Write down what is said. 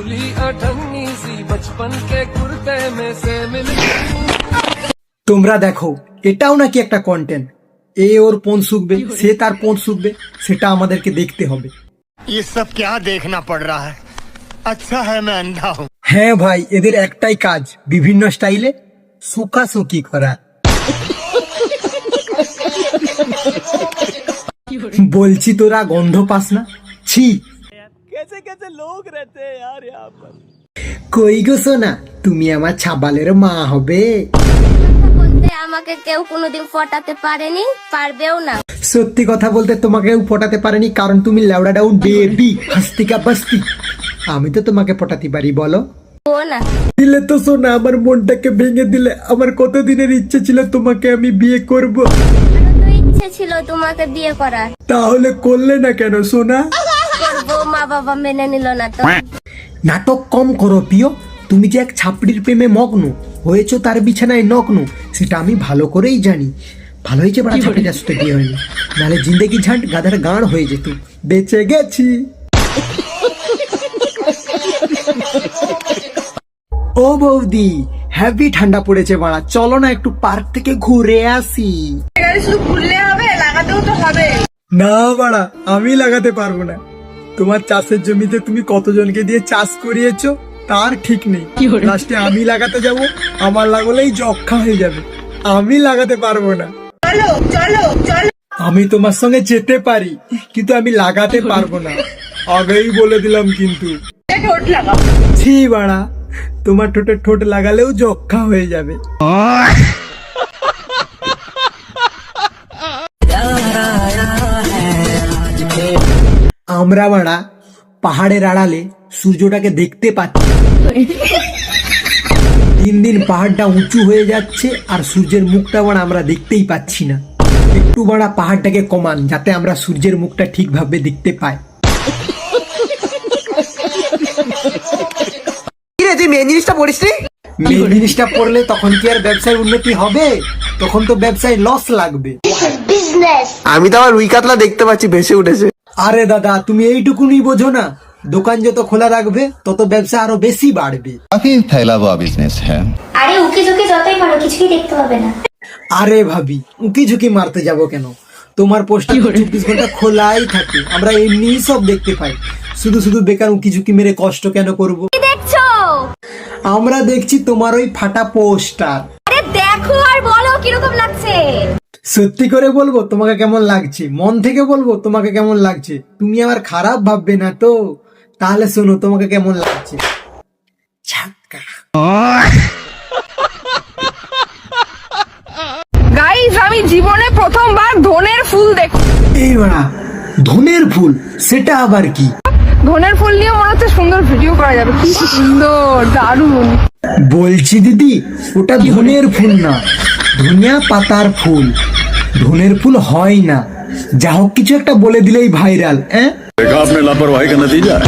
धुली अठन्नी सी बचपन के कुर्ते में से मिल। তোমরা দেখো এটাও নাকি একটা কন্টেন্ট। এ ওর পোন শুকবে, সে তার পোন শুকবে, সেটা আমাদেরকে দেখতে হবে। ये सब क्या देखना पड़ रहा है? अच्छा है मैं अंधा हूँ। হ্যাঁ ভাই, এদের একটাই কাজ বিভিন্ন স্টাইলে সুকাসুকি করা। বলছি তোরা গন্ধ পাস না? ছি, कैसे कैसे लोग रहते हैं यार यहाँ पर। কই গো সোনা, তুমি আমার ছাবালের মা হবে? বলতে আমাকে কেউ কোনোদিন পটাতে পারেনি, পারবেও না। সত্যি কথা বলতে তোমাকেও পটাতে পারেনি, কারণ তুমি লেওড়া ডাউন বেবি হাস্তিকা বাস্তি। আমি তো তোমাকে পটাতে পারি, বলো? ও না, দিলে তো সোনা, আমার মনটাকে ভেঙে দিলে। আমার কতদিনের ইচ্ছে ছিল তোমাকে আমি বিয়ে করব, আমারও তো ইচ্ছে ছিল তোমাকে বিয়ে করার। তাহলে করলে না কেন সোনা? করবো, মা বাবা মেনে নিল না তো। নাটক কম করো প্রিয়। তুমি যে এক ছাপড়ির প্রেমে মগ্ন হয়েছো, তার বিছানায় নগ্ন, সেটা আমি ভালো করেই জানি। ভালো হয়েছে বড় ছাপড়ি যার সাথে বিয়ে হয়নি, নাহলে জিন্দেগি ঝাঁট গাধার গাঁড় হয়ে যেত। বেঁচে গেছি। ও বৌদি, হ্যাপি ঠান্ডা পড়েছে বাড়া, চলো না একটু পার্ক থেকে ঘুরে আসি। শুধু ঘুরলে হবে, লাগাতেও তো হবে। না বাড়া, আমি লাগাতে পারবো না। তোমার চাষের জমিতে তুমি কতজনকে দিয়ে চাষ করিয়েছো তার ঠিক নেই। লাস্টে আমি লাগাতে যাব, আমার লাগালেই যক্ষা হয়ে যাবে। আমি লাগাতে পারবো না। চলো চলো চলো। আমি তোমার সঙ্গে যেতে পারি, কিন্তু আমি লাগাতে পারবো না, আগেই বলে দিলাম কিন্তু। ঠোঁট লাগাও। ছি বাড়া, তোমার ঠোঁটে ঠোঁট লাগালেও যক্ষা হয়ে যাবে। আমরা বাড়া পাহাড়ের আড়ালে সূর্যটাকে দেখতে পাচ্ছি। দিন দিন পাহাড়টা উঁচু হয়ে যাচ্ছে, আর সূর্যের মুখটা বাড়া আমরা দেখতেই পাচ্ছি না। একটু বাড়া পাহাড়টাকে কমান, যাতে আমরা সূর্যের মুখটা ঠিকভাবে দেখতে পাই। তুই মেন জিনিসটা পড়িস নি? মেন জিনিসটা পড়লে তখন কি আর ব্যবসায় উন্নতি হবে? তখন তো ব্যবসায় লস লাগবে। আমি তো আমার রুই কাতলা দেখতে পাচ্ছি ভেসে উঠেছে। আরে দাদা, তুমি এইটুকুনি বোঝো না? দোকান যত খোলা রাখবে তত ব্যবসা আরো বেশি বাড়বে। काफी फैला हुआ बिजनेस है। আরে উকি ঝুঁকি যতই মারো কিছুই দেখতে পাবে না। আরে ভাবি, উকি ঝুঁকি মারতে যাব কেন? তোমার পোস্টার 24 ঘন্টা খোলাই থাকে, আমরা এমনিই সব দেখতে পাই। শুধু শুধু বেকার উকি ঝুঁকি মেরে কষ্ট কেন করব? কি দেখছো? আমরা দেখছি তোমার ওই ফাটা পোস্টার। আরে দেখো আর বলো কিরকম লাগছে। সত্যি করে বলবো তোমাকে কেমন লাগছে, মন থেকে বলবো তোমাকে কেমন লাগছে। তুমি আমার খারাপ ভাববে না তো? তাহলে শোনো তোমাকে কেমন লাগছে। গাইস, আমি জীবনে প্রথমবার ধনের ফুল দেখি। এই বাড়া, ধনের ফুল, সেটা আবার কি? ধনের ফুল নিয়ে মনে হচ্ছে সুন্দর ভিডিও করা যাবে। কি সুন্দর, দারুণ। বলছি দিদি, ওটা ধনের ফুল না, ধনিয়া পাতার ফুল। ধনের ফুল হয় না। যা হোক, কিছু একটা বলে দিলেই ভাইরাল। देखा आपने लापरवाही का नतीजा है।